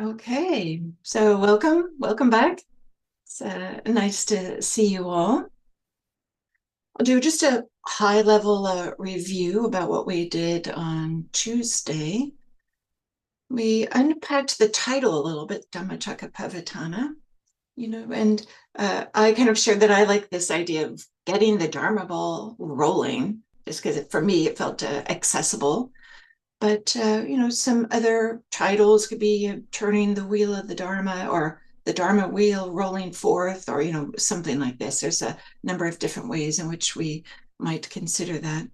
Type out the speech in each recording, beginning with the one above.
Okay, so welcome back. It's nice to see you all. I'll do just a high level review about what we did on Tuesday. We unpacked the title a little bit, Dhammacakkappavattana, and I kind of shared that I like this idea of getting the Dharma ball rolling, just because for me it felt accessible. But some other titles could be turning the wheel of the Dharma or the Dharma wheel rolling forth, or something like this. There's a number of different ways in which we might consider that.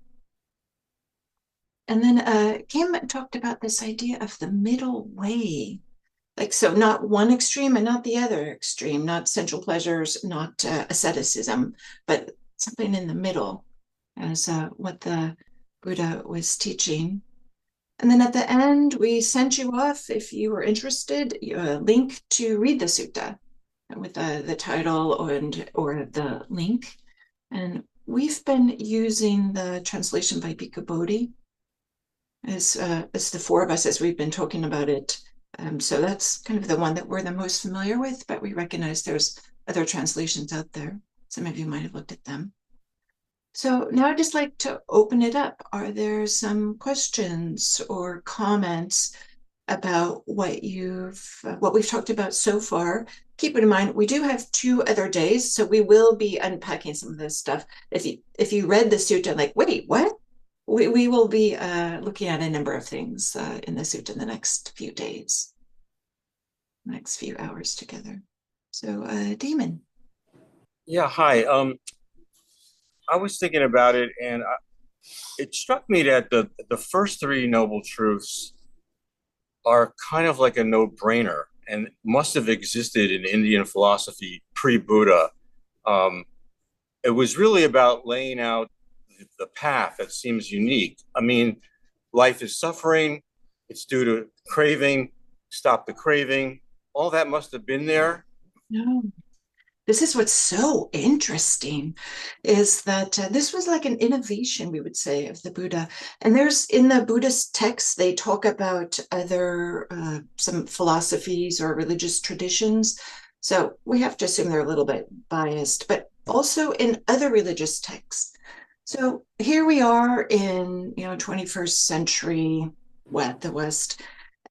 And then Kim talked about this idea of the middle way. Like, so not one extreme and not the other extreme, not sensual pleasures, not asceticism, but something in the middle as what the Buddha was teaching. And then at the end, we sent you off, if you were interested, a link to read the sutta with the title and or the link. And we've been using the translation by Bhikkhu Bodhi as the four of us as we've been talking about it. So that's kind of the one that we're the most familiar with, but we recognize there's other translations out there. Some of you might have looked at them. So now I'd just like to open it up. Are there some questions or comments about what we've talked about so far? Keep in mind, we do have 2 other days, so we will be unpacking some of this stuff. If you read the sutta, like, wait, what? We will be looking at a number of things in the sutta in the next few days, next few hours together. So, Damon. Yeah, hi. I was thinking about it, and it struck me that the first three noble truths are kind of like a no-brainer and must have existed in Indian philosophy pre-Buddha. Um, it was really about laying out the path that seems unique. I mean, life is suffering; it's due to craving. Stop the craving. All that must have been there. No. This is what's so interesting is that this was like an innovation, we would say, of the Buddha. And there's in the Buddhist texts, they talk about other some philosophies or religious traditions. So we have to assume they're a little bit biased, but also in other religious texts. So here we are in 21st century the West,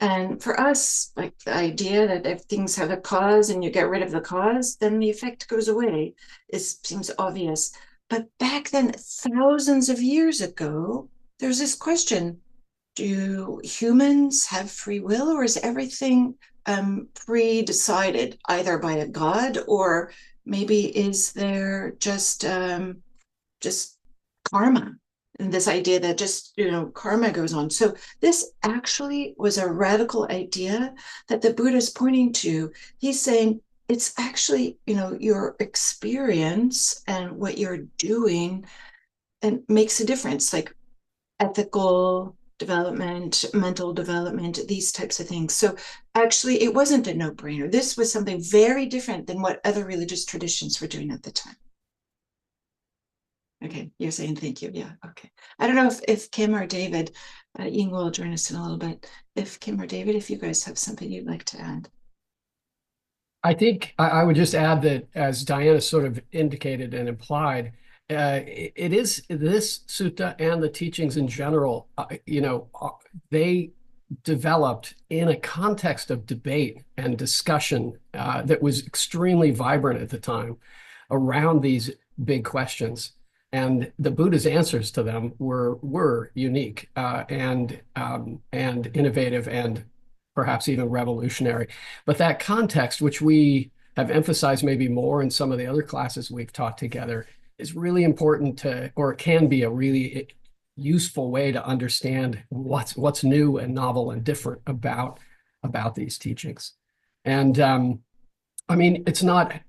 and for us, like the idea that if things have a cause and you get rid of the cause, then the effect goes away seems obvious. But back then, thousands of years ago, there's this question: do humans have free will, or is everything pre-decided either by a god, or maybe is there just karma, and this idea that just karma goes on. So this actually was a radical idea that the Buddha is pointing to. He's saying it's actually your experience and what you're doing and makes a difference, like ethical development, mental development, these types of things. So actually it wasn't a no-brainer. This was something very different than what other religious traditions were doing at the time. Okay, you're saying thank you. Yeah, okay. I don't know if Kim or David, Ying will join us in a little bit. If Kim or David, if you guys have something you'd like to add. I think I would just add that, as Diana sort of indicated and implied, it is this sutta and the teachings in general, they developed in a context of debate and discussion that was extremely vibrant at the time around these big questions. And the Buddha's answers to them were unique and innovative and perhaps even revolutionary. But that context, which we have emphasized maybe more in some of the other classes we've taught together, is really important to, or can be a really useful way to understand what's new and novel and different about these teachings. And I mean, it's not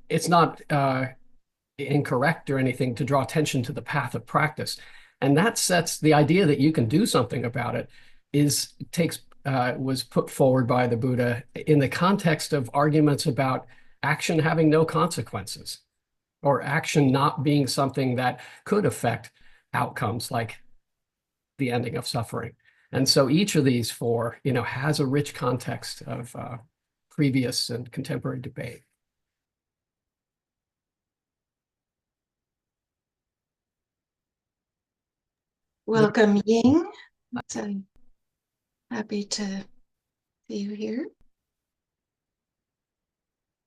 incorrect or anything to draw attention to the path of practice. And that sets the idea that you can do something about it was put forward by the Buddha in the context of arguments about action having no consequences or action not being something that could affect outcomes like the ending of suffering. And so each of these four, has a rich context previous and contemporary debate. Welcome, Ying. So happy to see you here.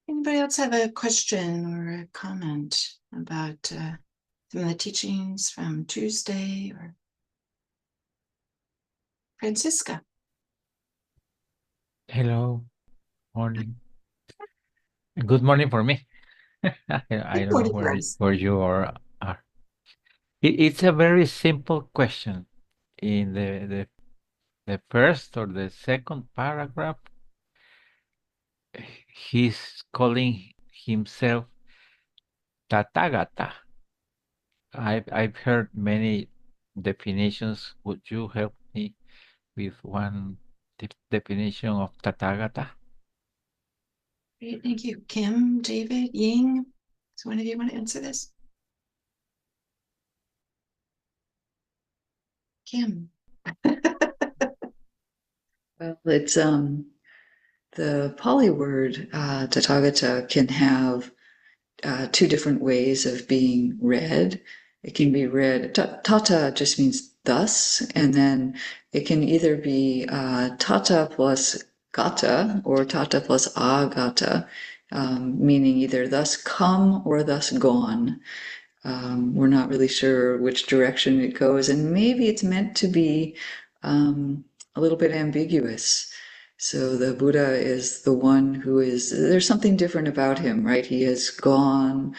Anybody else have a question or a comment about some of the teachings from Tuesday or Francisca? Hello, morning. Good morning for me. I Good don't know morning, Bryce. where you are. It's a very simple question. In the first or the second paragraph, he's calling himself Tathagata. I've heard many definitions. Would you help me with one definition of Tathagata? Great, thank you. Kim, David, Ying. So one of you want to answer this? Kim. Well, it's the Pali word Tathagata can have two different ways of being read. It can be read, tata just means thus, and then it can either be tata plus gata or tata plus agata, meaning either thus come or thus gone. We're not really sure which direction it goes, and maybe it's meant to be a little bit ambiguous. So the Buddha is the one who is, there's something different about him, right? He has gone,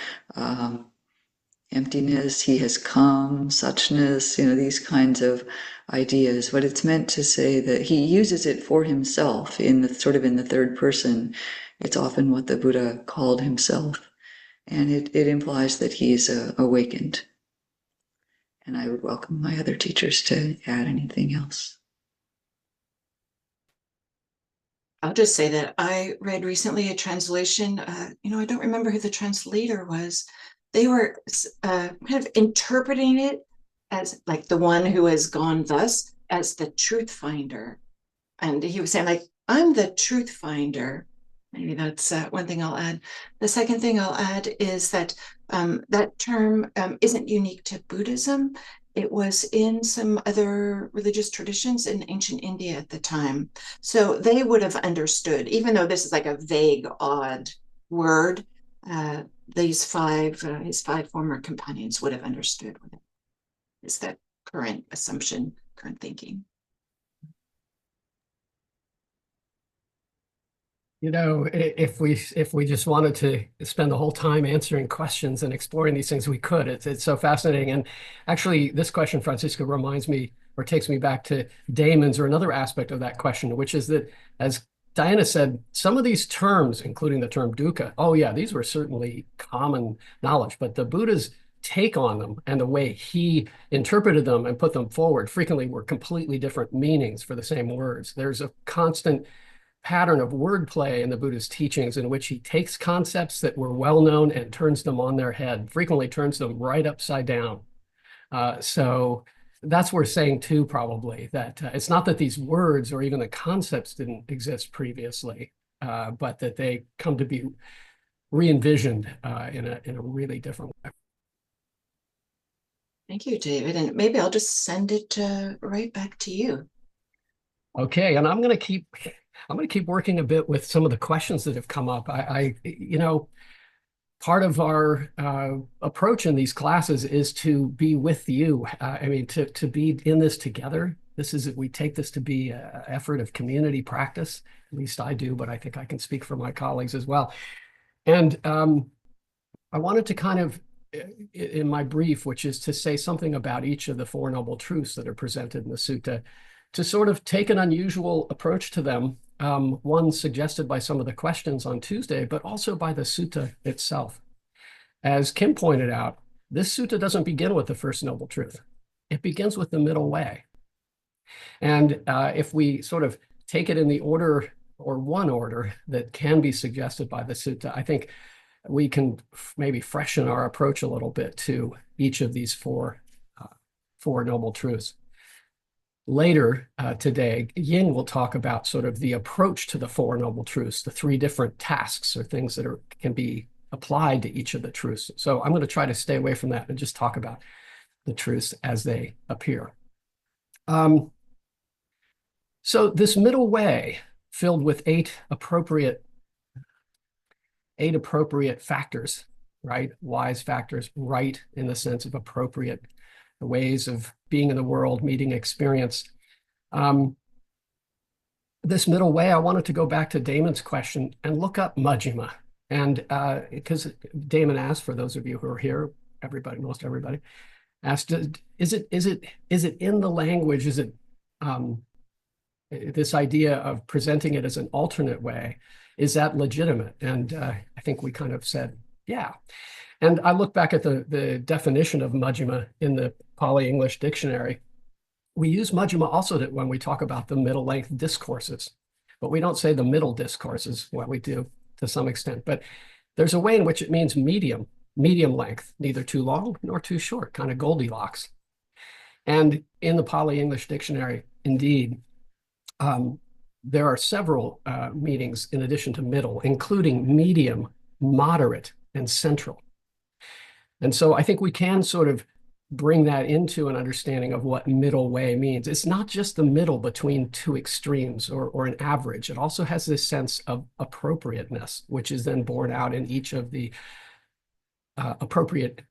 emptiness, he has come, suchness, these kinds of ideas. But it's meant to say that he uses it for himself in the sort of in the third person. It's often what the Buddha called himself. And it implies that he's awakened. And I would welcome my other teachers to add anything else. I'll just say that I read recently a translation. I don't remember who the translator was. They were kind of interpreting it as like the one who has gone thus as the truth finder. And he was saying, like, I'm the truth finder. Maybe that's one thing I'll add. The second thing I'll add is that that term isn't unique to Buddhism. It was in some other religious traditions in ancient India at the time. So they would have understood, even though this is like a vague, odd word, his five former companions would have understood what it is, that current assumption, current thinking. If we just wanted to spend the whole time answering questions and exploring these things, we could. It's so fascinating. And actually, this question, Francisco, reminds me or takes me back to daemons or another aspect of that question, which is that, as Diana said, some of these terms, including the term dukkha, oh yeah, these were certainly common knowledge, but the Buddha's take on them and the way he interpreted them and put them forward frequently were completely different meanings for the same words. There's a constant pattern of wordplay in the Buddha's teachings in which he takes concepts that were well known and turns them on their head, frequently turns them right upside down. So that's worth saying too, probably, that it's not that these words or even the concepts didn't exist previously, but that they come to be re-envisioned in a really different way. Thank you, David. And maybe I'll just send it right back to you. Okay, and I'm going to keep working a bit with some of the questions that have come up. Part of our approach in these classes is to be with you. To be in this together. We take this to be an effort of community practice. At least I do, but I think I can speak for my colleagues as well. And I wanted to kind of, in my brief, which is to say something about each of the Four Noble Truths that are presented in the sutta, to sort of take an unusual approach to them, one suggested by some of the questions on Tuesday, but also by the sutta itself. As Kim pointed out, this sutta doesn't begin with the First Noble Truth. It begins with the middle way. And if we sort of take it in the order or one order that can be suggested by the sutta, I think we can maybe freshen our approach a little bit to each of these four Noble Truths. Later today, Ying will talk about sort of the approach to the Four Noble Truths, the three different tasks or things that can be applied to each of the truths. So I'm going to try to stay away from that and just talk about the truths as they appear. So this middle way, filled with eight appropriate factors, right? Wise factors, right in the sense of appropriate ways of being in the world, meeting experience. This middle way, I wanted to go back to Damon's question and look up Majjhima. And because Damon asked, for those of you who are here, everybody, most everybody, asked, is it in the language? Is it this idea of presenting it as an alternate way? Is that legitimate? And I think we kind of said, yeah. And I look back at the definition of Majjhima in the Pali English dictionary. We use Majjhima also when we talk about the middle length discourses, but we don't say the middle discourses. Well, we do to some extent, but there's a way in which it means medium length, neither too long nor too short, kind of Goldilocks. And in the Pali English dictionary, indeed, there are several meanings in addition to middle, including medium, moderate, and central. And so I think we can sort of bring that into an understanding of what middle way means. It's not just the middle between two extremes or an average. It also has this sense of appropriateness, which is then borne out in each of the appropriate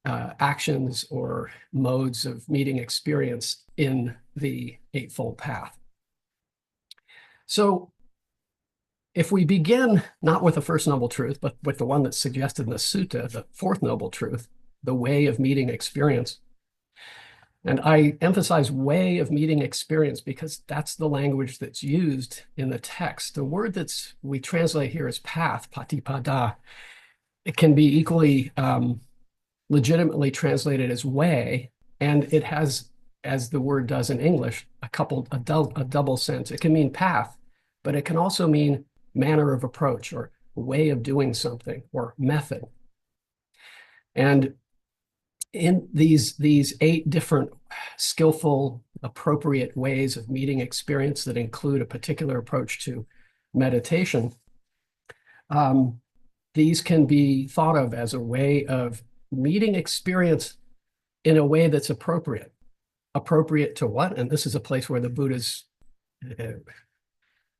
actions or modes of meeting experience in the Eightfold Path. So if we begin not with the first noble truth, but with the one that's suggested in the sutta, the fourth noble truth, the way of meeting experience. And I emphasize way of meeting experience because that's the language that's used in the text. The word we translate here as path, patipada, it can be equally legitimately translated as way, and it has, as the word does in English, a double sense. It can mean path, but it can also mean manner of approach or way of doing something or method. And in these eight different skillful, appropriate ways of meeting experience that include a particular approach to meditation, these can be thought of as a way of meeting experience in a way that's appropriate. Appropriate to what? And this is a place where the Buddha's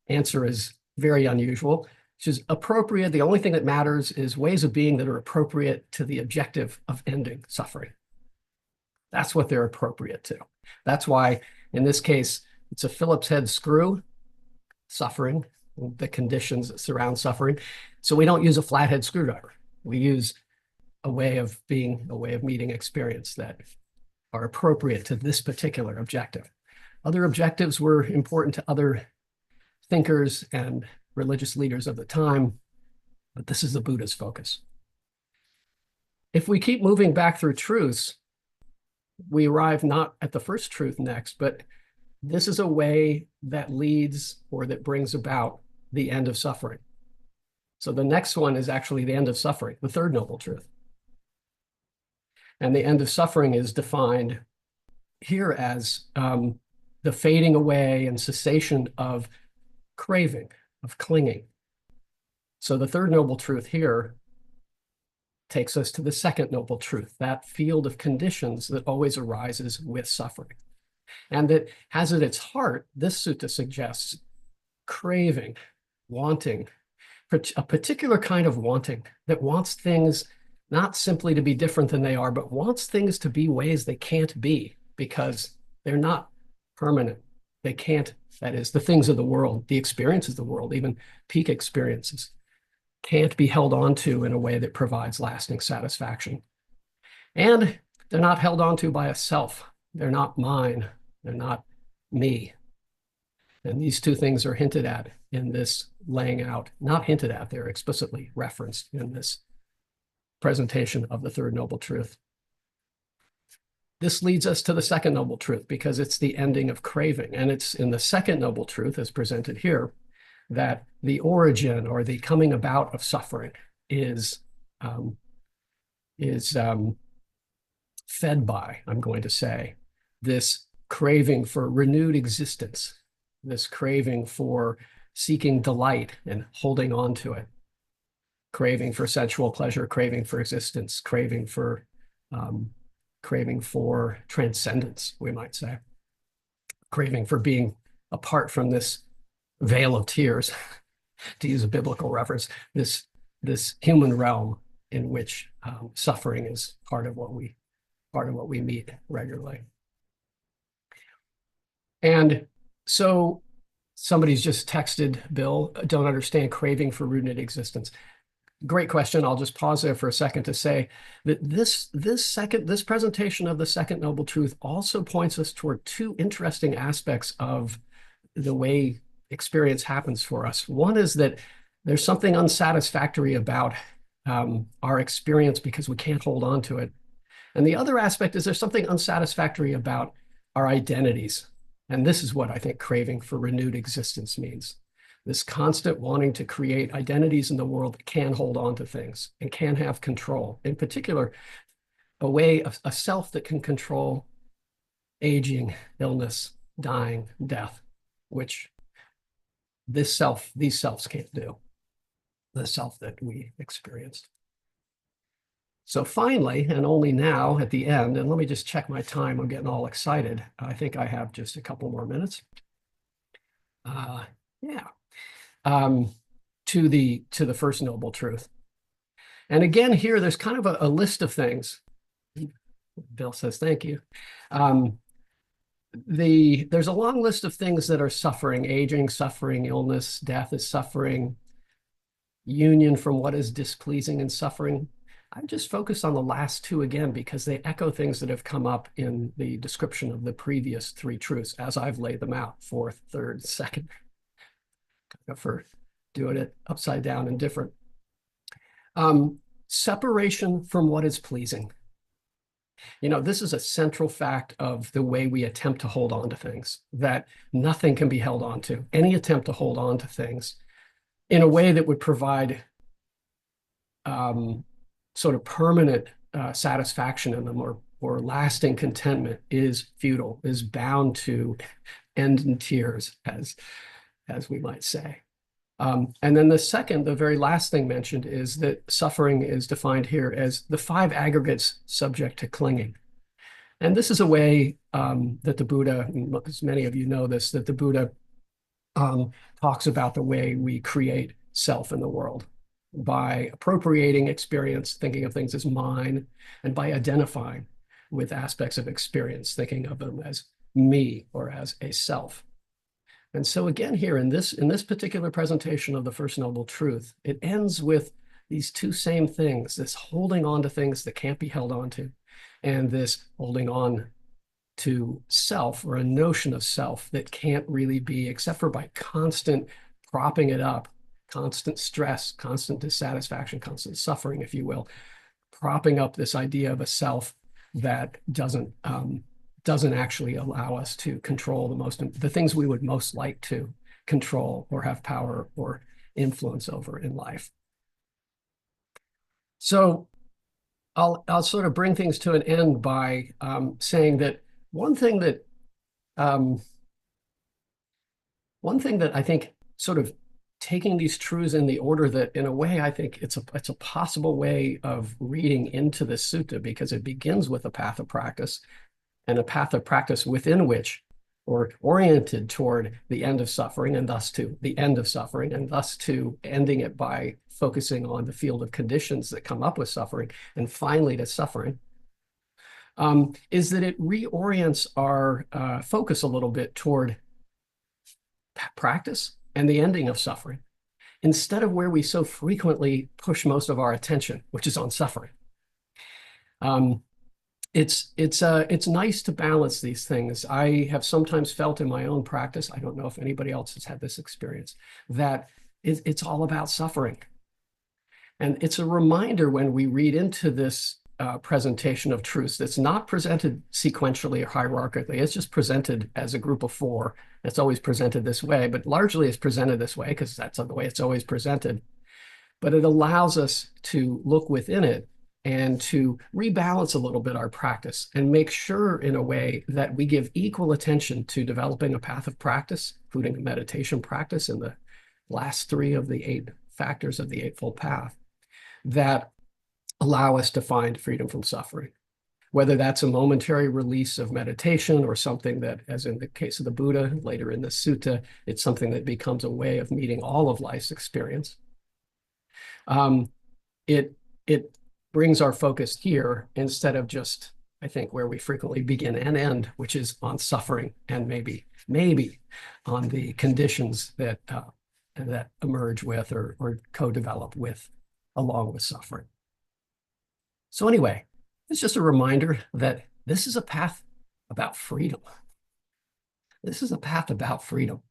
answer is very unusual, which is appropriate. The only thing that matters is ways of being that are appropriate to the objective of ending suffering. That's what they're appropriate to. That's why, in this case, it's a Phillips head screw, suffering, the conditions that surround suffering. So we don't use a flathead screwdriver. We use a way of being, a way of meeting experience that are appropriate to this particular objective. Other objectives were important to other thinkers and religious leaders of the time, but this is the Buddha's focus. If we keep moving back through truths, we arrive not at the first truth next, but this is a way that leads or that brings about the end of suffering. So the next one is actually the end of suffering, the third noble truth. And the end of suffering is defined here as the fading away and cessation of craving, of clinging. So the third noble truth here takes us to the second noble truth, that field of conditions that always arises with suffering. And that has at its heart, this sutta suggests, craving, wanting, a particular kind of wanting that wants things not simply to be different than they are, but wants things to be ways they can't be because they're not permanent. They can't, that is, the things of the world, the experiences of the world, even peak experiences, can't be held onto in a way that provides lasting satisfaction. And they're not held onto by a self. They're not mine. They're not me. And these two things are hinted at in this laying out, not hinted at, they're explicitly referenced in this presentation of the third noble truth. This leads us to the second noble truth because it's the ending of craving. And it's in the second noble truth, as presented here, that the origin or the coming about of suffering is fed by, I'm going to say, this craving for renewed existence, this craving for seeking delight and holding on to it, craving for sensual pleasure, craving for existence, um, craving for transcendence, we might say, craving for being apart from this veil of tears, to use a biblical reference, this human realm in which suffering is part of what we meet regularly. And so somebody's just texted, Bill, don't understand craving for rooted existence. Great question. I'll just pause there for a second to say that this presentation of the second noble truth also points us toward two interesting aspects of the way experience happens for us. One is that there's something unsatisfactory about our experience because we can't hold on to it. And the other aspect is there's something unsatisfactory about our identities. And this is what I think craving for renewed existence means. This constant wanting to create identities in the world that can hold on to things and can have control. In particular, a self that can control aging, illness, dying, death, which these selves can't do, the self that we experienced. So finally, and only now at the end, and let me just check my time, I'm getting all excited. I think I have just a couple more minutes. To the first noble truth. And again, here, there's kind of a list of things. Bill says, thank you. There's a long list of things that are suffering: aging, suffering, illness, death is suffering, union from what is displeasing and suffering. I just focus on the last two again because they echo things that have come up in the description of the previous three truths as I've laid them out: fourth, third, second, for doing it upside down and different. Separation from what is pleasing. This is a central fact of the way we attempt to hold on to things, that nothing can be held on to. Any attempt to hold on to things in a way that would provide sort of permanent satisfaction in them or lasting contentment is futile, is bound to end in tears, as we might say. And then the very last thing mentioned is that suffering is defined here as the five aggregates subject to clinging. And this is a way that the Buddha, as many of you know this, that the Buddha talks about the way we create self in the world by appropriating experience, thinking of things as mine, and by identifying with aspects of experience, thinking of them as me or as a self. And so again, here in this particular presentation of the First Noble Truth, it ends with these two same things: this holding on to things that can't be held on to, and this holding on to self, or a notion of self that can't really be, except for by constant propping it up, constant stress, constant dissatisfaction, constant suffering, if you will, propping up this idea of a self that doesn't actually allow us to control the things we would most like to control or have power or influence over in life. So I'll sort of bring things to an end by saying that one thing that I think, sort of taking these truths in the order that, in a way, I think it's a possible way of reading into this sutta, because it begins with a path of practice, and a path of practice within which, or oriented toward the end of suffering, and thus to the end of suffering, and thus to ending it by focusing on the field of conditions that come up with suffering, and finally to suffering, is that it reorients our focus a little bit toward practice and the ending of suffering, instead of where we so frequently push most of our attention, which is on suffering. It's nice to balance these things. I have sometimes felt in my own practice, I don't know if anybody else has had this experience, that it's all about suffering. And it's a reminder when we read into this presentation of truths that's not presented sequentially or hierarchically. It's just presented as a group of four. It's always presented this way, but largely it's presented this way because that's the way it's always presented. But it allows us to look within it and to rebalance a little bit our practice and make sure in a way that we give equal attention to developing a path of practice, including a meditation practice in the last 3 of the 8 factors of the Eightfold Path, that allow us to find freedom from suffering. Whether that's a momentary release of meditation or something that, as in the case of the Buddha, later in the sutta, it's something that becomes a way of meeting all of life's experience. It brings our focus here instead of just, I think, where we frequently begin and end, which is on suffering and maybe on the conditions that emerge with or co-develop with along with suffering. So anyway, it's just a reminder that this is a path about freedom. This is a path about freedom.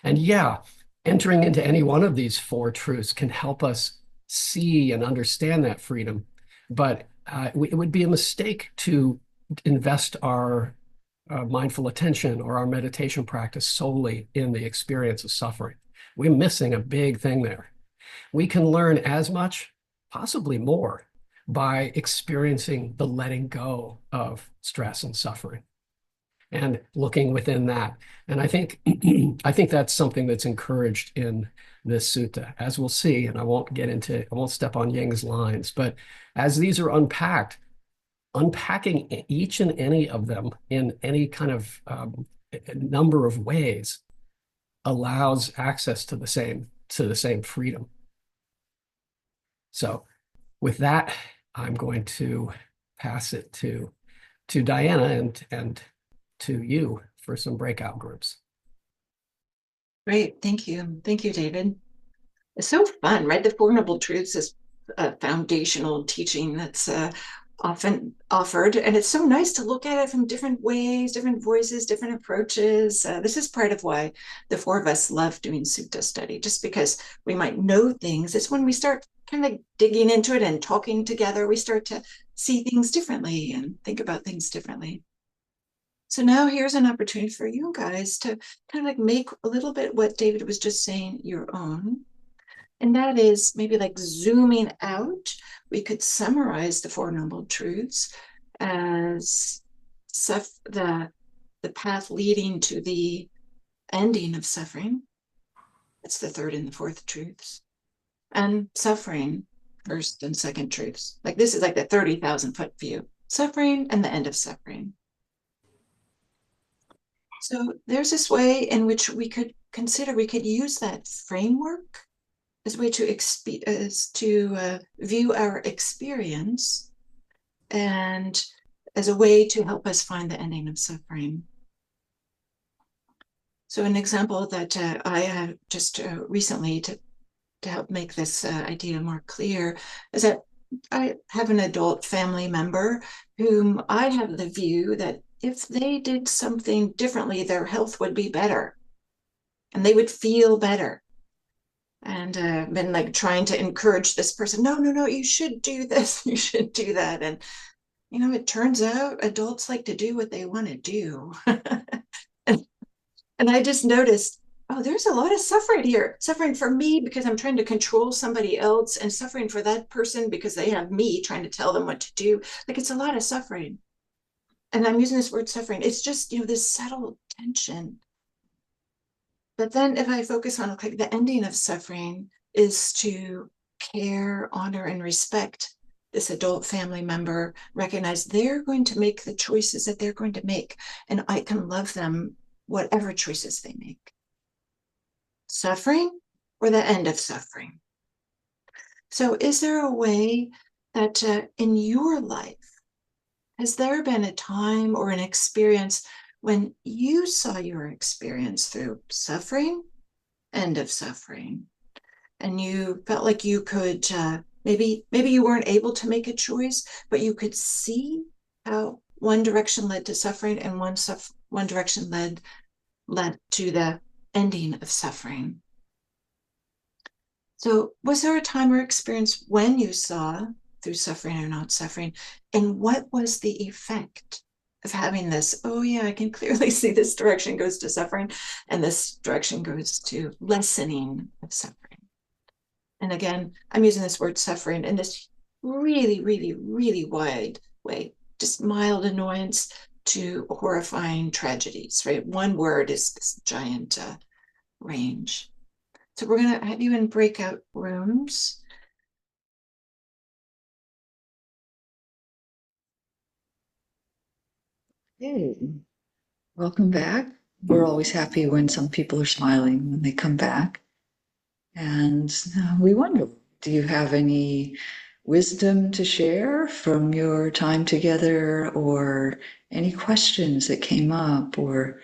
And yeah, entering into any one of these 4 truths can help us see and understand that freedom, but it would be a mistake to invest our mindful attention or our meditation practice solely in the experience of suffering. We're missing a big thing there. We can learn as much, possibly more, by experiencing the letting go of stress and suffering and looking within that. And I think that's something that's encouraged in this sutta, as we'll see. And I won't step on Ying's lines, but as these are unpacking each and any of them in any kind of number of ways allows access to the same freedom. So with that, I'm going to pass it to Diana and to you for some breakout groups. Great, thank you. Thank you, David. It's so fun, right? The Four Noble Truths is a foundational teaching that's often offered, and it's so nice to look at it from different ways, different voices, different approaches. This is part of why the 4 of us love doing sutta study, just because we might know things. It's when we start kind of digging into it and talking together, we start to see things differently and think about things differently. So now here's an opportunity for you guys to kind of like make a little bit what David was just saying your own. And that is maybe like zooming out. We could summarize the Four Noble Truths as the path leading to the ending of suffering. That's the 3rd and the 4th truths. And suffering, 1st and 2nd truths. Like this is like the 30,000 foot view. Suffering and the end of suffering. So there's this way in which we could use that framework as a way to view our experience and as a way to help us find the ending of suffering. So an example that I had just recently to help make this idea more clear is that I have an adult family member whom I have the view that if they did something differently, their health would be better and they would feel better. And been like trying to encourage this person, no, you should do this, you should do that. And, it turns out adults like to do what they want to do. and I just noticed, oh, there's a lot of suffering here. Suffering for me because I'm trying to control somebody else, and suffering for that person because they have me trying to tell them what to do. Like it's a lot of suffering. And I'm using this word suffering. It's just, this subtle tension. But then if I focus on like the ending of suffering is to care, honor, and respect this adult family member, recognize they're going to make the choices that they're going to make, and I can love them whatever choices they make. Suffering or the end of suffering. So is there a way that in your life, has there been a time or an experience when you saw your experience through suffering, end of suffering, and you felt like you could, maybe you weren't able to make a choice, but you could see how one direction led to suffering and one direction led to the ending of suffering. So was there a time or experience when you saw through suffering or not suffering, and what was the effect of having this? Oh yeah, I can clearly see this direction goes to suffering and this direction goes to lessening of suffering. And again, I'm using this word suffering in this really, really, really wide way, just mild annoyance to horrifying tragedies, right? One word is this giant range. So we're going to have you in breakout rooms. Hey, welcome back. We're always happy when some people are smiling when they come back. And we wonder, do you have any wisdom to share from your time together, or any questions that came up? Or,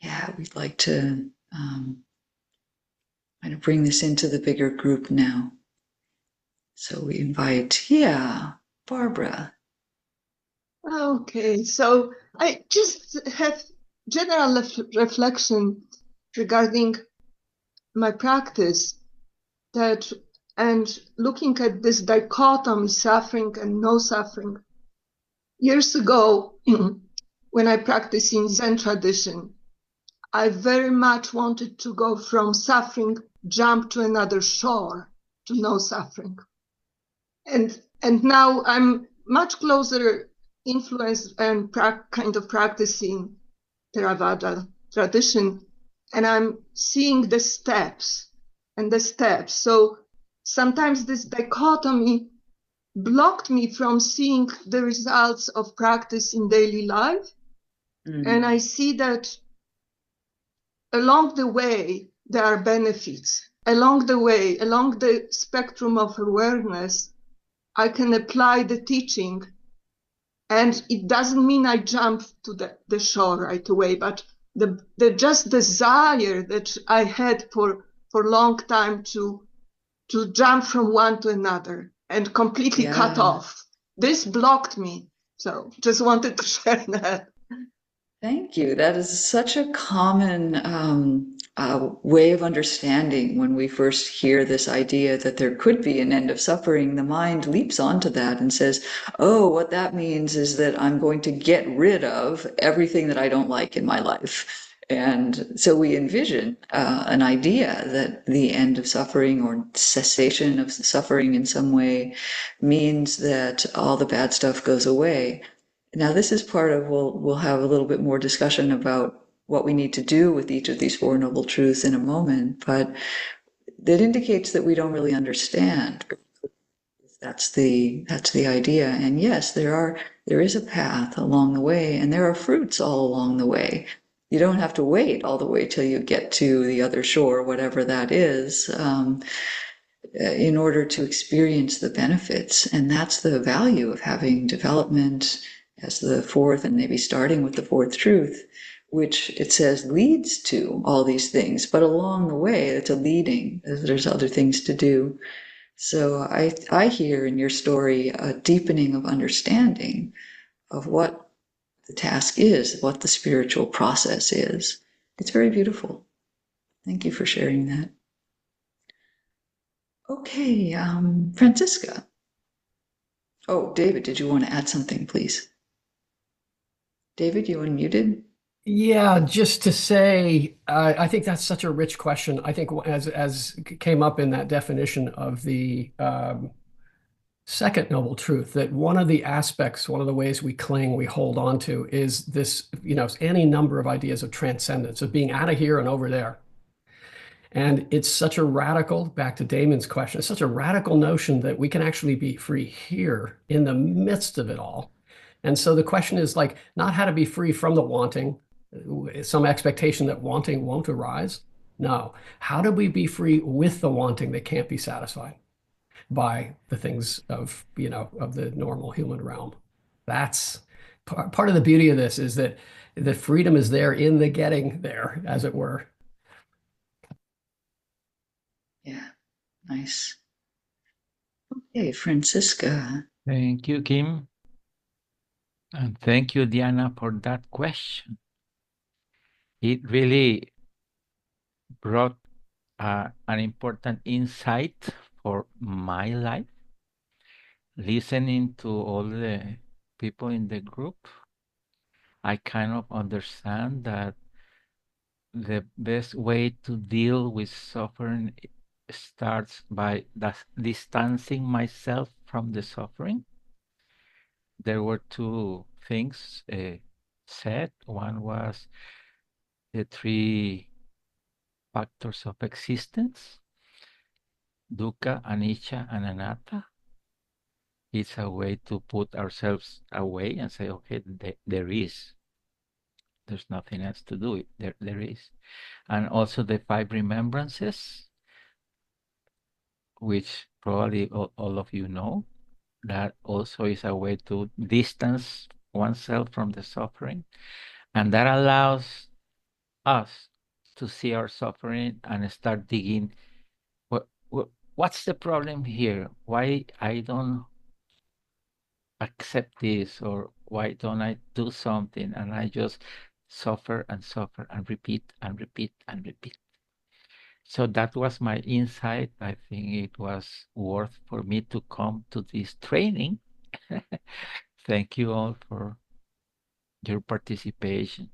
yeah, we'd like to kind of bring this into the bigger group now. So we invite, Barbara. Okay, so I just have general reflection regarding my practice, that and looking at this dichotomy, suffering and no suffering. Years ago, when I practiced in Zen tradition, I very much wanted to go from suffering, jump to another shore, to no suffering. And now I'm much closer influenced and kind of practicing Theravada tradition, and I'm seeing the steps and the steps. So sometimes this dichotomy blocked me from seeing the results of practice in daily life. And I see that along the way, there are benefits. Along the way, along the spectrum of awareness, I can apply the teaching. And it doesn't mean I jump to the shore right away, but the just desire that I had for a long time to jump from one to another and completely cut off. This blocked me. So just wanted to share that. Thank you. That is such a common way of understanding. When we first hear this idea that there could be an end of suffering, the mind leaps onto that and says, oh, what that means is that I'm going to get rid of everything that I don't like in my life. And so we envision an idea that the end of suffering, or cessation of suffering in some way, means that all the bad stuff goes away. Now, this is part of, we'll have a little bit more discussion about what we need to do with each of these Four Noble Truths in a moment, but that indicates that we don't really understand. That's the idea. And yes, there is a path along the way, and there are fruits all along the way. You don't have to wait all the way till you get to the other shore, whatever that is, in order to experience the benefits. And that's the value of having development as the fourth, and maybe starting with the fourth truth, which it says leads to all these things. But along the way, it's a leading. There's other things to do. So I hear in your story a deepening of understanding of what the task is, what the spiritual process is. It's very beautiful. Thank you for sharing that. Okay, Francisca. Oh, David, did you want to add something, please? David, you unmuted? Yeah, just to say, I think that's such a rich question. I think as came up in that definition of the second noble truth, that one of the aspects, one of the ways we cling, we hold on to, is this, any number of ideas of transcendence, of being out of here and over there. And it's such a radical, back to Damon's question, it's such a radical notion that we can actually be free here in the midst of it all. And so the question is like, not how to be free from the wanting, some expectation that wanting won't arise. No, how do we be free with the wanting that can't be satisfied by the things of, of the normal human realm? That's part of the beauty of this, is that the freedom is there in the getting there, as it were. Yeah, nice. Okay, Francisca. Thank you, Kim. And thank you, Diana, for that question. It really brought an important insight for my life. Listening to all the people in the group, I kind of understand that the best way to deal with suffering starts by distancing myself from the suffering. There were two things said. One was the three factors of existence, dukkha, anicca, and anatta. It's a way to put ourselves away and say, okay, there is. There's nothing else to do. There is. And also the five remembrances, which probably all of you know. That also is a way to distance oneself from the suffering. And that allows us to see our suffering and start digging. What's the problem here? Why I don't accept this, or why don't I do something and I just suffer and suffer and repeat and repeat and repeat. So that was my insight. I think it was worth for me to come to this training. Thank you all for your participation.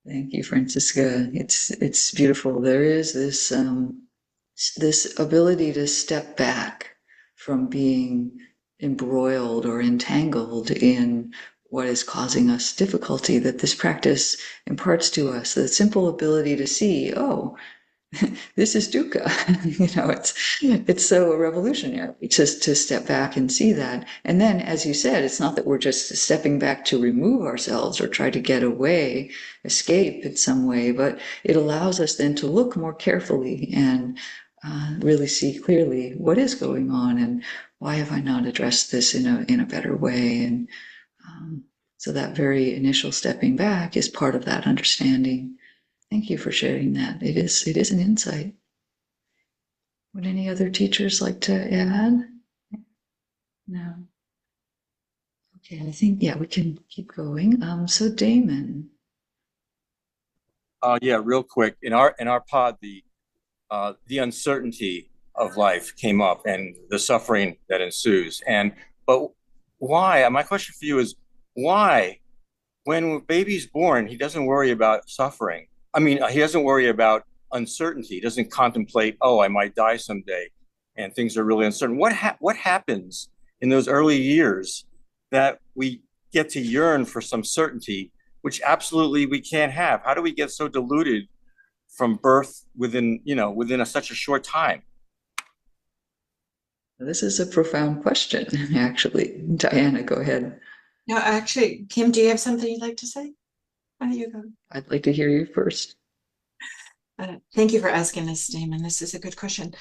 Thank you, Francisca. It's beautiful. There is this ability to step back from being embroiled or entangled in what is causing us difficulty that this practice imparts to us. The simple ability to see, oh, this is dukkha. It's so revolutionary just to step back and see that. And then, as you said, it's not that we're just stepping back to remove ourselves or try to get away, escape in some way, but it allows us then to look more carefully and really see clearly what is going on and why have I not addressed this in a better way. And so that very initial stepping back is part of that understanding. Thank you for sharing that. It is an insight. Would any other teachers like to add? No. Okay, I think, yeah, we can keep going. So Damon. Yeah, real quick. In our pod, the uncertainty of life came up and the suffering that ensues. But why? My question for you is why, when a baby's born, he doesn't worry about suffering. I mean, he doesn't worry about uncertainty. He doesn't contemplate, oh, I might die someday, and things are really uncertain. What happens in those early years that we get to yearn for some certainty, which absolutely we can't have? How do we get so deluded from birth within such a short time? This is a profound question, actually. Diana, go ahead. No, actually, Kim, do you have something you'd like to say? Why don't you go? I'd like to hear you first. Thank you for asking this, Damon. This is a good question.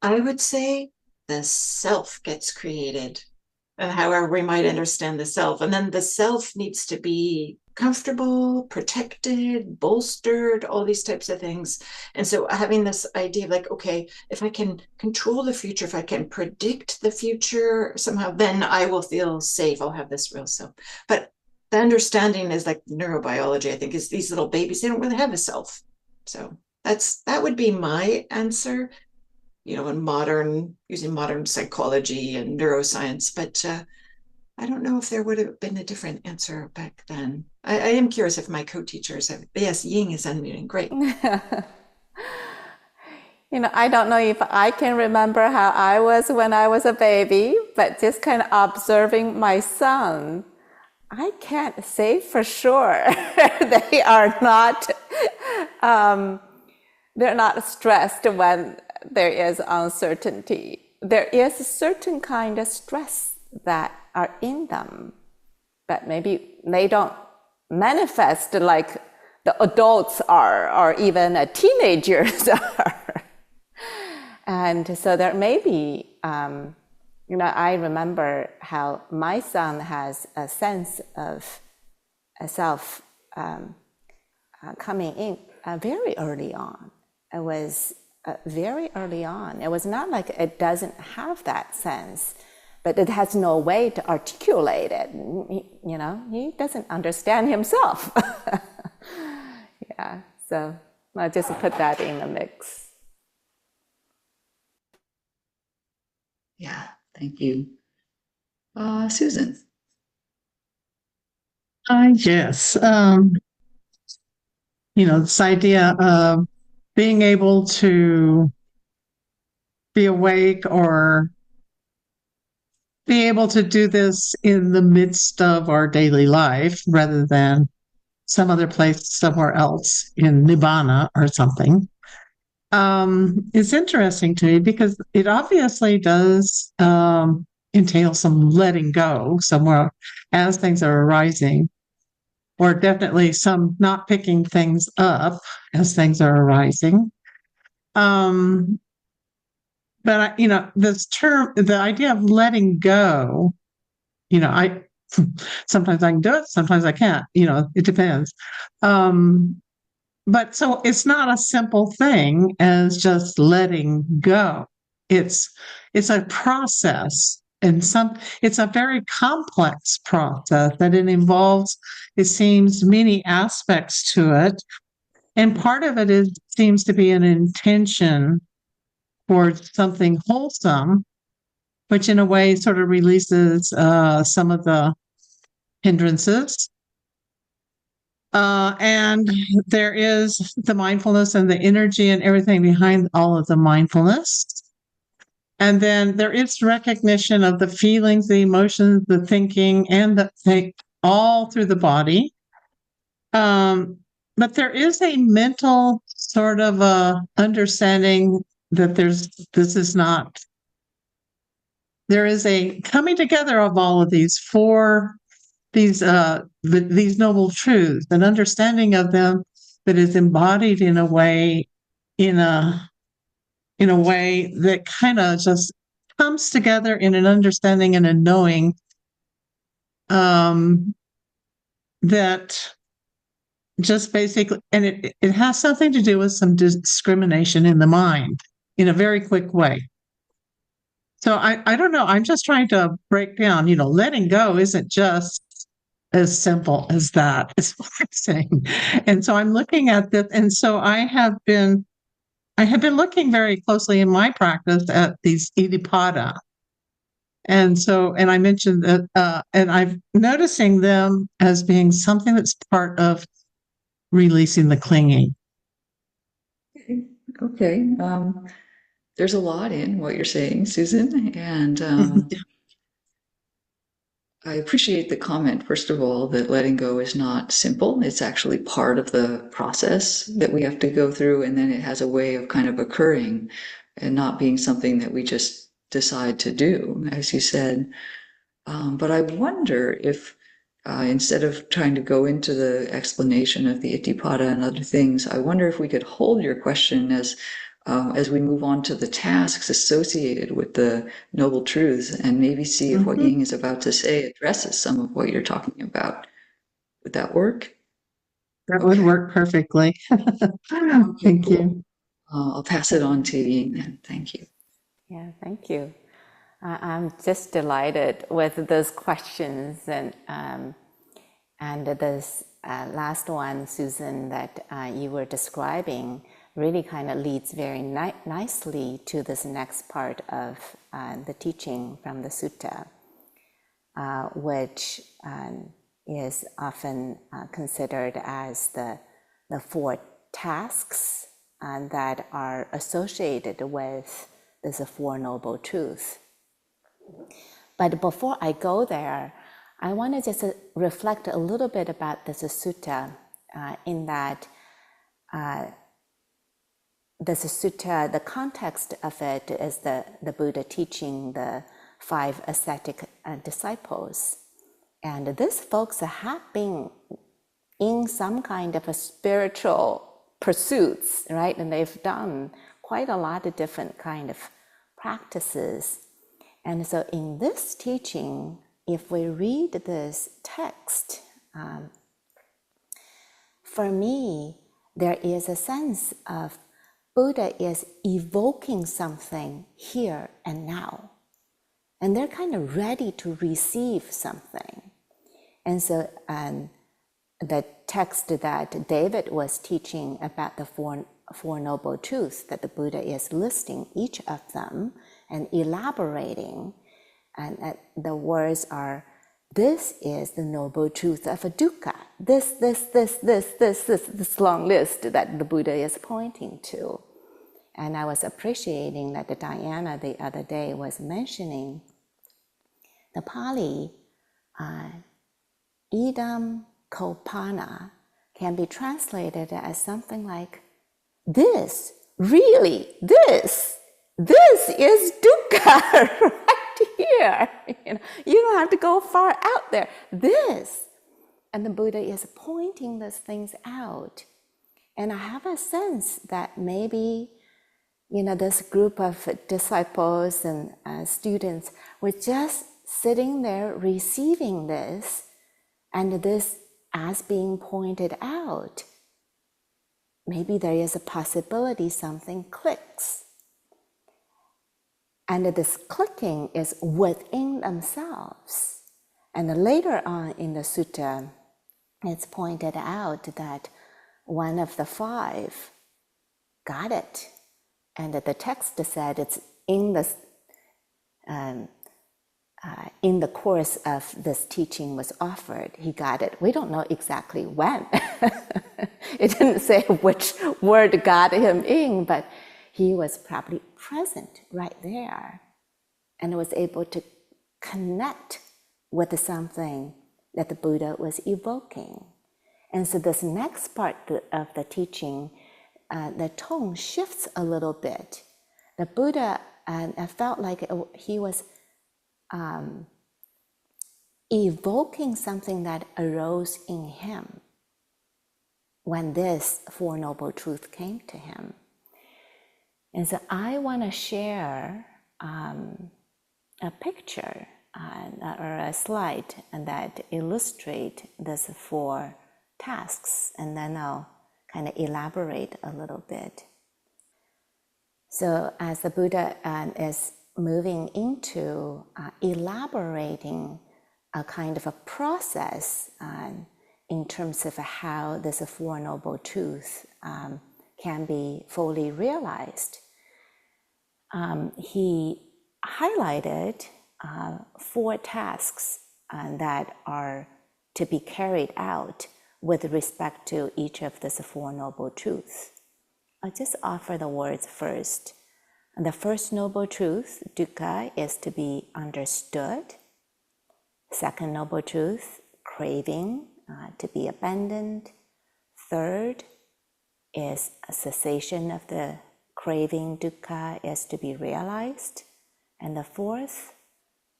I would say the self gets created, however we might understand the self. And then the self needs to be comfortable, protected, bolstered, all these types of things. And so having this idea of like, okay, if I can control the future, if I can predict the future somehow, then I will feel safe. I'll have this real self. But the understanding is like neurobiology, I think, is these little babies, they don't really have a self. So that would be my answer, using modern psychology and neuroscience. But I don't know if there would have been a different answer back then. I am curious if my co-teachers have. Yes, Ying is unmuting. Great. I don't know if I can remember how I was when I was a baby, but just kind of observing my son, I can't say for sure they are not they're not stressed when there is uncertainty. There is a certain kind of stress that are in them, but maybe they don't manifest like the adults are, or even teenagers are. And so there may be, I remember how my son has a sense of a self coming in very early on. It was very early on. It was not like it doesn't have that sense, but it has no way to articulate it. He doesn't understand himself. Yeah, so I just put that in the mix. Yeah, thank you. Susan. I guess, this idea of being able to be awake or be able to do this in the midst of our daily life rather than some other place somewhere else in Nibbana or something, is interesting to me because it obviously does entail some letting go somewhere as things are arising, or definitely some not picking things up as things are arising. But this term, the idea of letting go, I sometimes I can do it, sometimes I can't. It depends. But so it's not a simple thing as just letting go. It's a process, and it's a very complex process that it involves, it seems, many aspects to it. And part of it seems to be an intention towards something wholesome, which in a way sort of releases some of the hindrances. And there is the mindfulness and the energy and everything behind all of the mindfulness. And then there is recognition of the feelings, the emotions, the thinking, and the thing all through the body. But there is a mental sort of understanding that there is a coming together of all of these these noble truths, an understanding of them that is embodied in a way that kind of just comes together in an understanding and a knowing that just basically, and it has something to do with some discrimination in the mind in a very quick way. So I don't know. I'm just trying to break down, letting go isn't just as simple as that, is what I'm saying. And so I'm looking at this. And so I have been looking very closely in my practice at these iddhipada. And I mentioned that, and I'm noticing them as being something that's part of releasing the clinging. Okay. There's a lot in what you're saying, Susan, and I appreciate the comment, first of all, that letting go is not simple. It's actually part of the process that we have to go through, and then it has a way of kind of occurring and not being something that we just decide to do, as you said. But I wonder if instead of trying to go into the explanation of the Iddhipada and other things, I wonder if we could hold your question as we move on to the tasks associated with the Noble Truths, and maybe see if what Ying is about to say addresses some of what you're talking about. Would that work? That would work perfectly. Thank you. I'll pass it on to Ying then. Thank you. Yeah, thank you. I'm just delighted with those questions and this last one, Susan, that you were describing really kind of leads very nicely to this next part of the teaching from the sutta, which is often considered as the four tasks that are associated with this Four Noble Truths. But before I go there, I want to just reflect a little bit about this sutta in that this sutta, the context of it is the Buddha teaching the 5 ascetic disciples. And these folks have been in some kind of a spiritual pursuits, right? And they've done quite a lot of different kind of practices. And so in this teaching, if we read this text, for me, there is a sense of Buddha is evoking something here and now. And they're kind of ready to receive something. And so the text that David was teaching about the four Noble Truths, that the Buddha is listing each of them and elaborating, and the words are this is the noble truth of a dukkha. This long list that the Buddha is pointing to. And I was appreciating that Diana the other day was mentioning the Pali idam kopana can be translated as something like, this, really, this is dukkha right here. You don't have to go far out there. This. And the Buddha is pointing those things out. And I have a sense that maybe, this group of disciples and students were just sitting there receiving this, and this as being pointed out. Maybe there is a possibility something clicks. And this clicking is within themselves. And later on in the sutta, it's pointed out that one of the five got it. And the text said it's in the course of this teaching was offered, he got it. We don't know exactly when. It didn't say which word got him in, but he was probably present right there and was able to connect with something that the Buddha was evoking. And so this next part of the teaching, the tone shifts a little bit. The Buddha, I felt like he was evoking something that arose in him when this Four Noble Truths came to him. And so I want to share a picture or a slide that illustrate these four tasks, and then I'll kind of elaborate a little bit. So as the Buddha is moving into elaborating a kind of a process in terms of how this Four Noble Truths can be fully realized, he highlighted four tasks that are to be carried out with respect to each of these Four Noble Truths. I'll just offer the words first. The first Noble Truth, dukkha, is to be understood. Second Noble Truth, craving, to be abandoned. Third is a cessation of the craving, dukkha, is to be realized. And the fourth,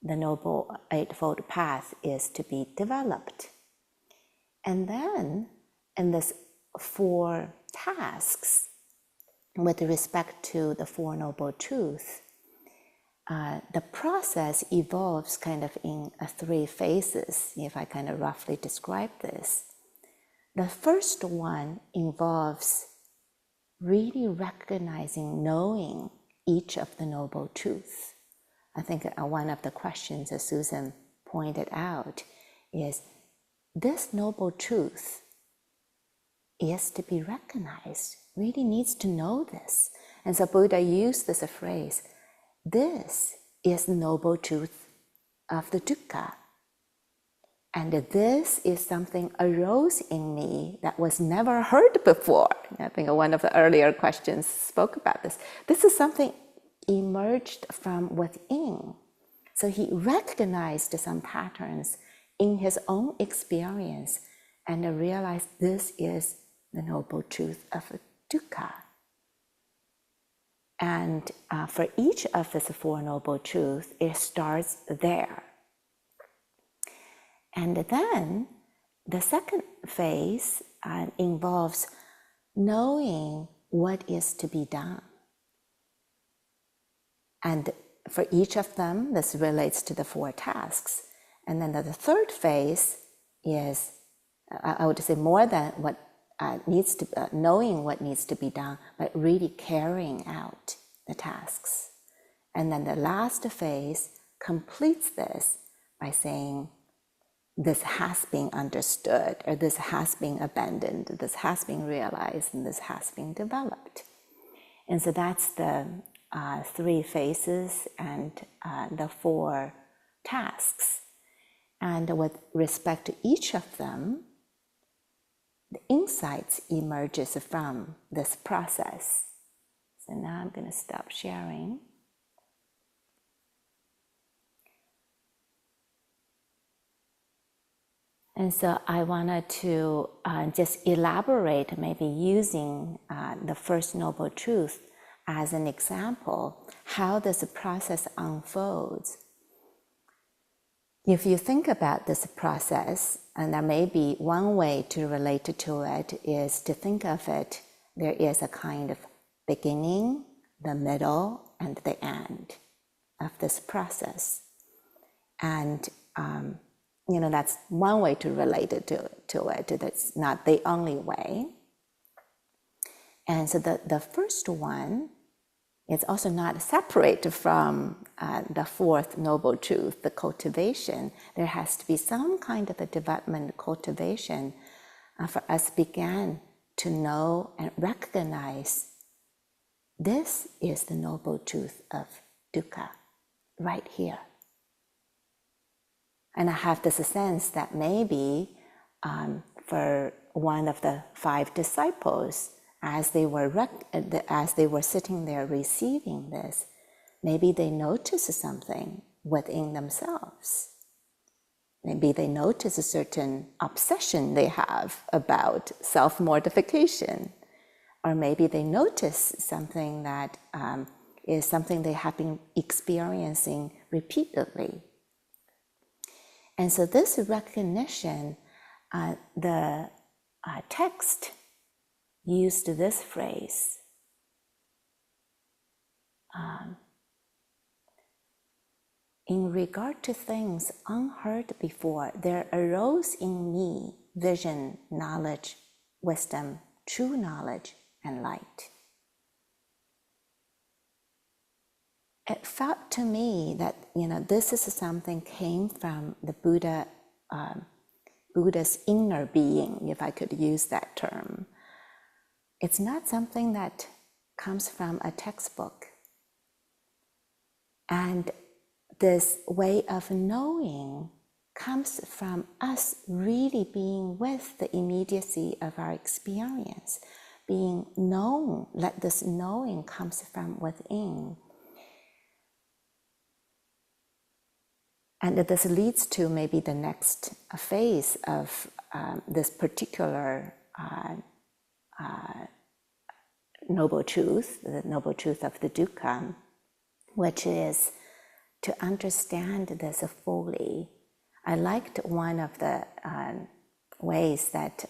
the Noble Eightfold Path, is to be developed. And then, in this four tasks, with respect to the Four Noble Truths, the process evolves kind of in three phases, if I kind of roughly describe this. The first one involves really recognizing, knowing each of the Noble Truths. I think one of the questions that Susan pointed out is, this Noble Truth is to be recognized, really needs to know this. And so Buddha used this phrase, this is the Noble Truth of the dukkha. And this is something arose in me that was never heard before. I think one of the earlier questions spoke about this. This is something emerged from within. So he recognized some patterns in his own experience and realized this is the Noble Truth of dukkha. And for each of these Four Noble Truths, it starts there. And then the second phase involves knowing what is to be done. And for each of them, this relates to the four tasks. And then the third phase is, I would say, more than what needs to, knowing what needs to be done, but really carrying out the tasks. And then the last phase completes this by saying, this has been understood, or this has been abandoned, this has been realized, and this has been developed. And so that's the three phases and the four tasks. And with respect to each of them, the insights emerges from this process. So now I'm going to stop sharing. And so I wanted to just elaborate, maybe using the First Noble Truth as an example, how this process unfolds. If you think about this process, and there may be one way to relate to it is to think of it, there is a kind of beginning, the middle, and the end of this process. And that's one way to relate it to it. That's not the only way. And so the first one is also not separate from the fourth noble truth, the cultivation. There has to be some kind of a development cultivation for us to begin to know and recognize this is the noble truth of dukkha, right here. And I have this sense that maybe for one of the 5 disciples, as they were sitting there receiving this, maybe they noticed something within themselves. Maybe they notice a certain obsession they have about self-mortification, or maybe they notice something that is something they have been experiencing repeatedly. And so this recognition, the text used this phrase, in regard to things unheard before, there arose in me vision, knowledge, wisdom, true knowledge, and light. It felt to me that this is something came from the Buddha's inner being, if I could use that term. It's not something that comes from a textbook. And this way of knowing comes from us really being with the immediacy of our experience, being known, let this knowing comes from within. And this leads to maybe the next phase of this particular noble truth, the noble truth of the dukkha, which is to understand this fully. I liked one of the ways that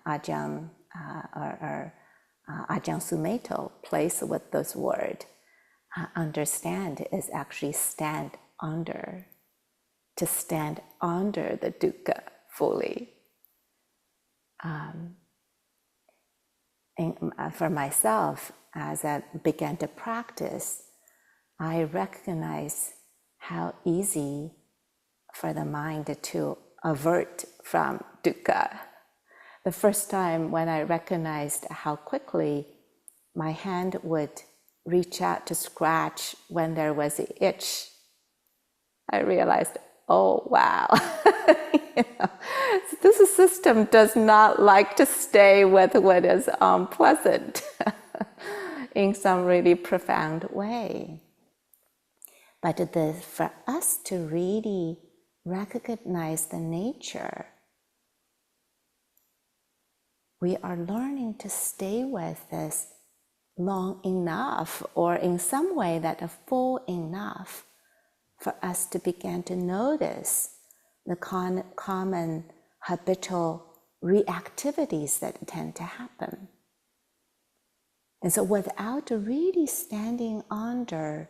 Ajahn Sumedho plays with this word. Understand is actually stand under. To stand under the dukkha fully. And for myself, as I began to practice, I recognize how easy for the mind to avert from dukkha. The first time when I recognized how quickly my hand would reach out to scratch when there was an itch, I realized, oh, wow. So this system does not like to stay with what is unpleasant in some really profound way. But for us to really recognize the nature, we are learning to stay with this long enough, or in some way that are full enough for us to begin to notice the common habitual reactivities that tend to happen. And so without really standing under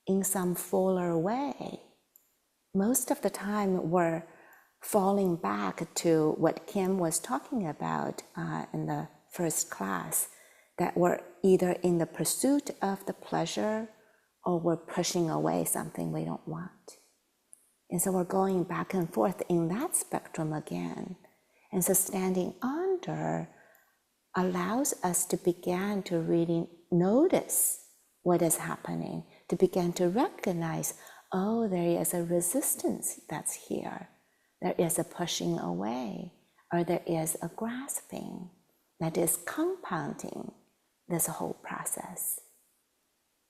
in some fuller way, most of the time we're falling back to what Kim was talking about in the first class, that we're either in the pursuit of the pleasure or we're pushing away something we don't want. And so we're going back and forth in that spectrum again. And so standing under allows us to begin to really notice what is happening, to begin to recognize, oh, there is a resistance that's here. there is a pushing away, or there is a grasping that is compounding this whole process.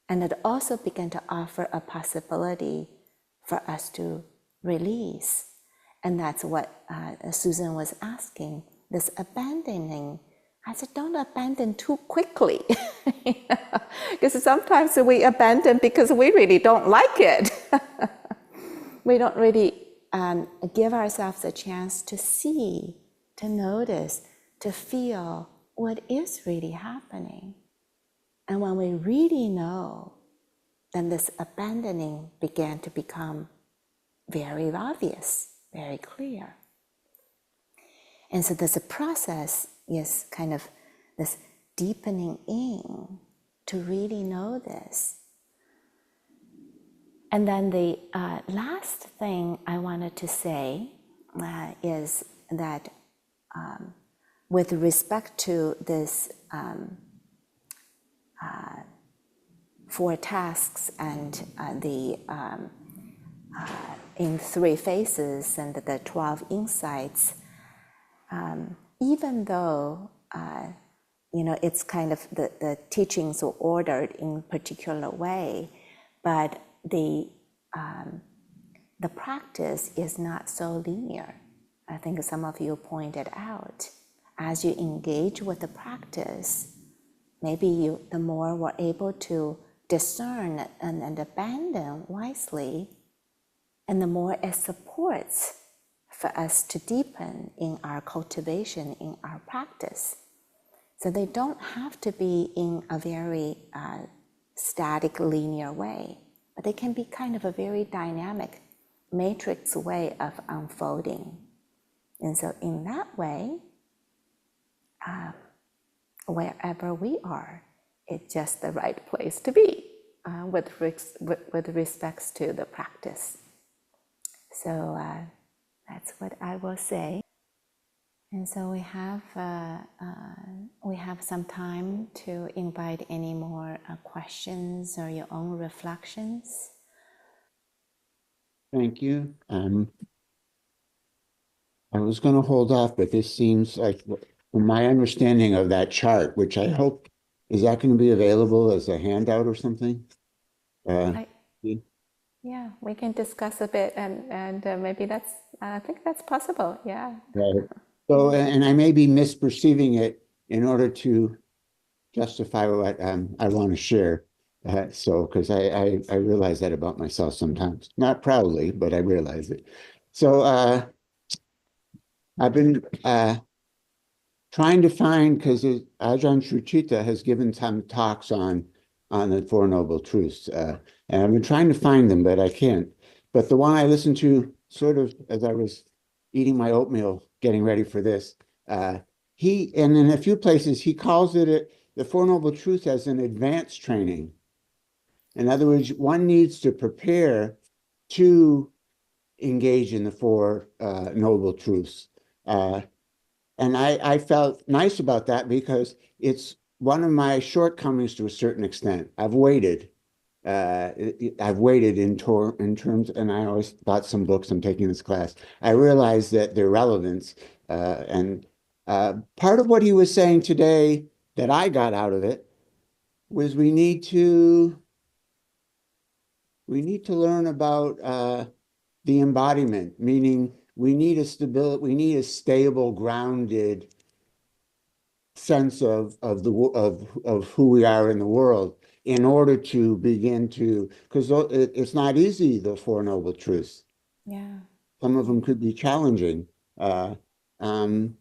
And it also began to offer a possibility for us to release. And that's what Susan was asking, this abandoning. I said, don't abandon too quickly. Because sometimes we abandon because we really don't like it. We don't really give ourselves a chance to see, to notice, to feel what is really happening. And when we really know, then this abandoning began to become very obvious, very clear. And so there's a process is kind of this deepening in to really know this. And then the last thing I wanted to say is that with respect to this 4 tasks and the in 3 phases and the 12 insights, even though it's kind of the teachings are ordered in a particular way, but the practice is not so linear. I think some of you pointed out, as you engage with the practice, maybe the more we're able to discern and abandon wisely, and the more it supports for us to deepen in our cultivation, in our practice. So they don't have to be in a very static, linear way, but they can be kind of a very dynamic matrix way of unfolding. And so in that way, wherever we are, it's just the right place to be with respects to the practice. So that's what I will say. And so we have some time to invite any more questions or your own reflections. Thank you. I was going to hold off, but this seems like, from my understanding of that chart, which I hope, is that going to be available as a handout or something? Yeah, we can discuss a bit, and maybe I think that's possible. Yeah. Right. So, and I may be misperceiving it in order to justify what I want to share. So, because I realize that about myself sometimes, not proudly, but I realize it. So, I've been trying to find, because Ajahn Suchita has given some talks on the Four Noble Truths, and I've been trying to find them, but I can't. But the one I listened to sort of as I was eating my oatmeal, getting ready for this, and in a few places, he calls it the Four Noble Truths as an advanced training. In other words, one needs to prepare to engage in the Four Noble Truths. And I felt nice about that because it's one of my shortcomings to a certain extent. I've waited. I've waited in terms, and I always thought some books I'm taking this class, I realized that their relevance. And part of what he was saying today that I got out of it was we need to learn about the embodiment, meaning we need a stable, grounded sense of who we are in the world in order to begin to, because it's not easy, the Four Noble Truths. Yeah. Some of them could be challenging. And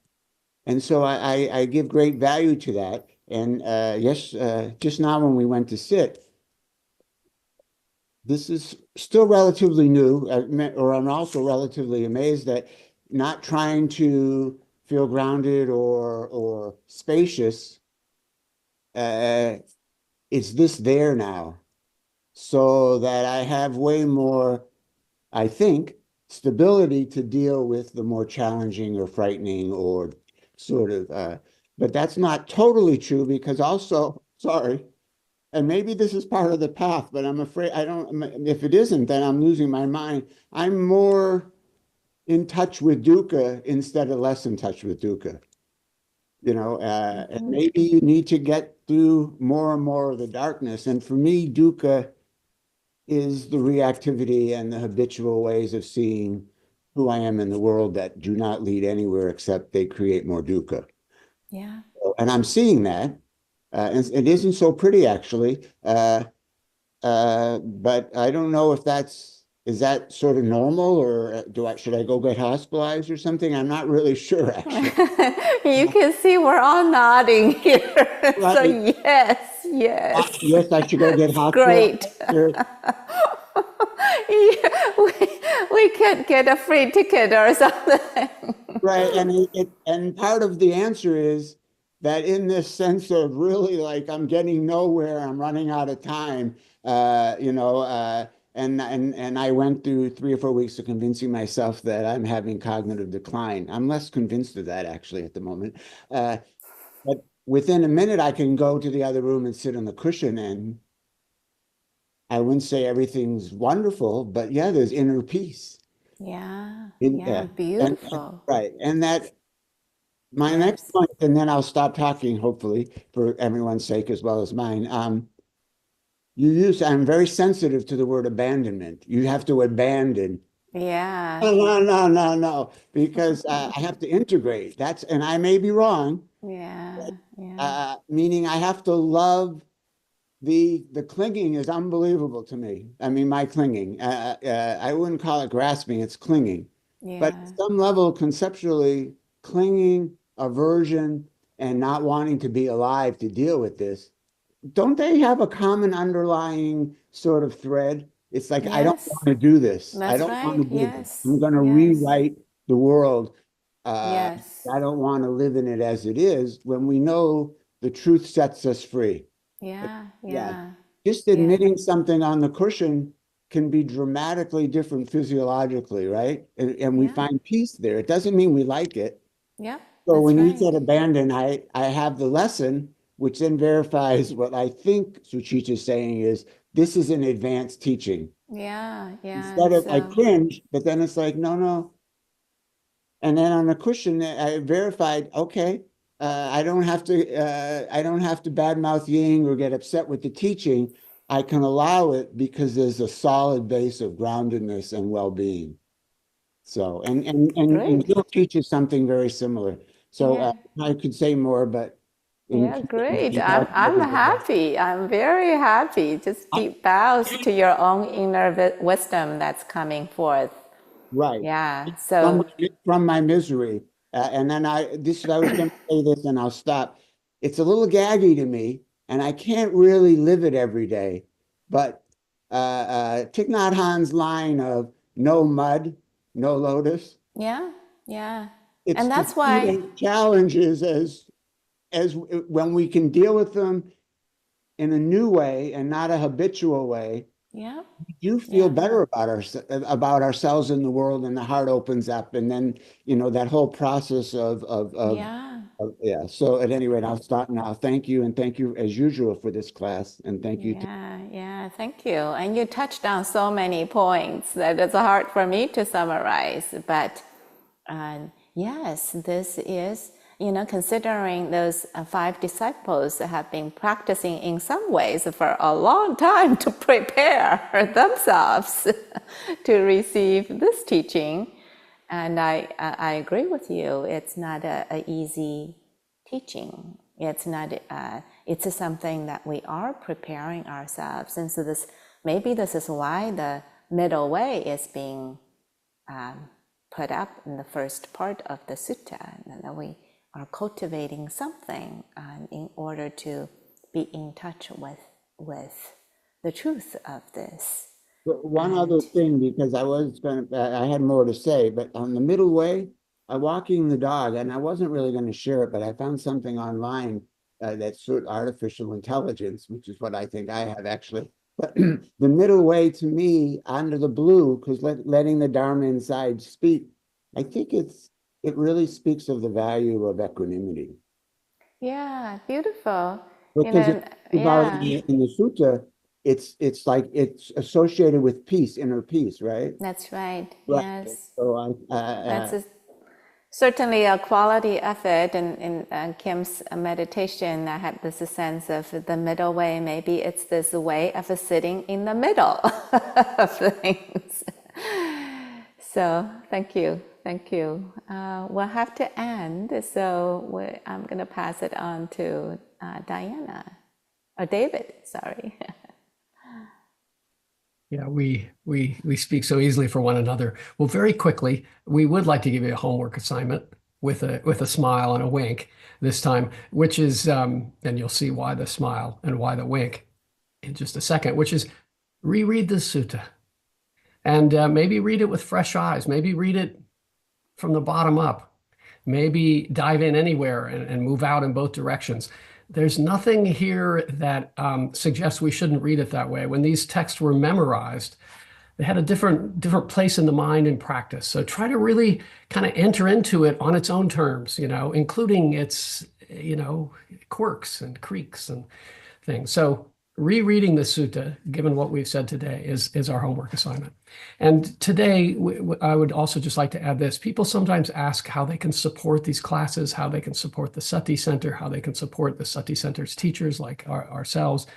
so I give great value to that. And yes, just now when we went to sit, this is still relatively new, or I'm also relatively amazed that not trying to feel grounded or spacious, is this there now? So that I have way more, I think, stability to deal with the more challenging or frightening or sort of, but that's not totally true because also, sorry, and maybe this is part of the path, but I'm afraid if it isn't, then I'm losing my mind. I'm more in touch with dukkha instead of less in touch with dukkha. And maybe you need to get through more and more of the darkness. And for me, dukkha is the reactivity and the habitual ways of seeing who I am in the world that do not lead anywhere except they create more dukkha. Yeah. And I'm seeing that. And it isn't so pretty, actually. But I don't know if is that sort of normal, or should I go get hospitalized or something? I'm not really sure, actually. You can see we're all nodding here. Right. So yes, yes. Yes, I should go get Great. hospitalized. Yeah, we could get a free ticket or something. Right, and part of the answer is that in this sense of really like I'm getting nowhere, I'm running out of time, and I went through 3 or 4 weeks of convincing myself that I'm having cognitive decline. I'm less convinced of that actually at the moment, but within a minute I can go to the other room and sit on the cushion, and I wouldn't say everything's wonderful, but yeah, there's inner peace. Yeah, In, yeah, beautiful. right, and that. My Yes. next point, and then I'll stop talking, hopefully, for everyone's sake as well as mine. I'm very sensitive to the word abandonment. You have to abandon. Yeah. No, because I have to integrate. And I may be wrong, Yeah, yeah. meaning I have to love the clinging is unbelievable to me. I mean, my clinging. I wouldn't call it grasping, it's clinging. But Yeah. at some level, conceptually, clinging, aversion, and not wanting to be alive to deal with this, don't they have a common underlying sort of thread? It's like, I don't Yes. want to do this. I That's don't want to right. do this. Yes. I'm going to Yes. rewrite the world. Yes. I don't want to live in it as it is, when we know the truth sets us free. Yeah, Yeah. yeah. Just admitting something on the cushion can be dramatically different physiologically, right? And we Yeah. find peace there. It doesn't mean we like it. Yep. So That's when you right. said abandon, I have the lesson, which then verifies what I think Suchita is saying is this is an advanced teaching. Yeah, yeah. Instead of I So cringe, but then it's like, no. And then on the cushion, I verified, okay, I don't have to badmouth Ying or get upset with the teaching. I can allow it because there's a solid base of groundedness and well-being. So, and great. Jill teaches something very similar. So Yeah. I could say more, but Yeah, great. I'm happy. I'm very happy. Just deep bows to your own inner wisdom that's coming forth. right. Yeah. So From my misery. And then I was going to say this and I'll stop. It's a little gaggy to me and I can't really live it every day. But Thich Nhat Hanh's line of no mud, no lotus. yeah, yeah. It's And to that's see why, those challenges as when we can deal with them in a new way and not a habitual way, yeah, you feel yeah, better about ourselves in the world, and the heart opens up, and then that whole process yeah. yeah. So at any rate, I'll stop now. Thank you, and thank you as usual for this class, and thank you. Yeah, yeah, thank you. And you touched on so many points that it's hard for me to summarize. But yes, this is, considering those 5 disciples have been practicing in some ways for a long time to prepare themselves to receive this teaching. And I agree with you. It's not an easy teaching. It's not. It's something that we are preparing ourselves, and so maybe this is why the middle way is being put up in the first part of the sutta, and that we are cultivating something in order to be in touch with the truth of this. But one other thing, because I had more to say, but on the middle way, I'm walking the dog, and I wasn't really going to share it, but I found something online that's sort of artificial intelligence, which is what I think I have actually. But the middle way to me, under the blue, because letting the Dharma inside speak, I think it really speaks of the value of equanimity. Yeah, beautiful. Because Yeah. in the sutta, it's like it's associated with peace, inner peace, right? That's right. Right. Yes. So That's certainly a quality of it. In Kim's meditation, I had this sense of the middle way. Maybe it's this way of sitting in the middle of things. So thank you. Thank you. We'll have to end. So I'm going to pass it on to Diana, or David, sorry. Yeah, we speak so easily for one another. Well, very quickly, we would like to give you a homework assignment with a smile and a wink this time, which is, and you'll see why the smile and why the wink in just a second, which is reread the sutta and maybe read it with fresh eyes. Maybe read it from the bottom up. Maybe dive in anywhere and move out in both directions. There's nothing here that suggests we shouldn't read it that way. When these texts were memorized, they had a different place in the mind and practice. So try to really kind of enter into it on its own terms, including its, quirks and creaks and things. So rereading the sutta, given what we've said today, is our homework assignment. And today, I would also just like to add this. People sometimes ask how they can support these classes, how they can support the Sati Center, how they can support the Sati Center's teachers like ourselves.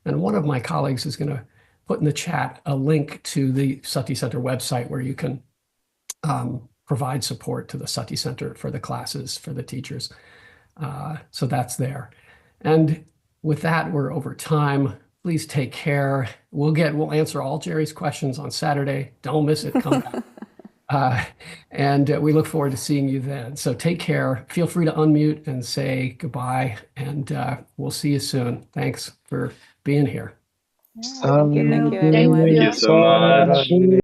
And one of my colleagues is going to put in the chat a link to the Sati Center website where you can provide support to the Sati Center for the classes, for the teachers. So that's there. And with that, we're over time. Please take care. We'll answer all Jerry's questions on Saturday. Don't miss it. Come back. And we look forward to seeing you then. So take care. Feel free to unmute and say goodbye. And we'll see you soon. Thanks for being here. Thank you, everyone. Thank you so much.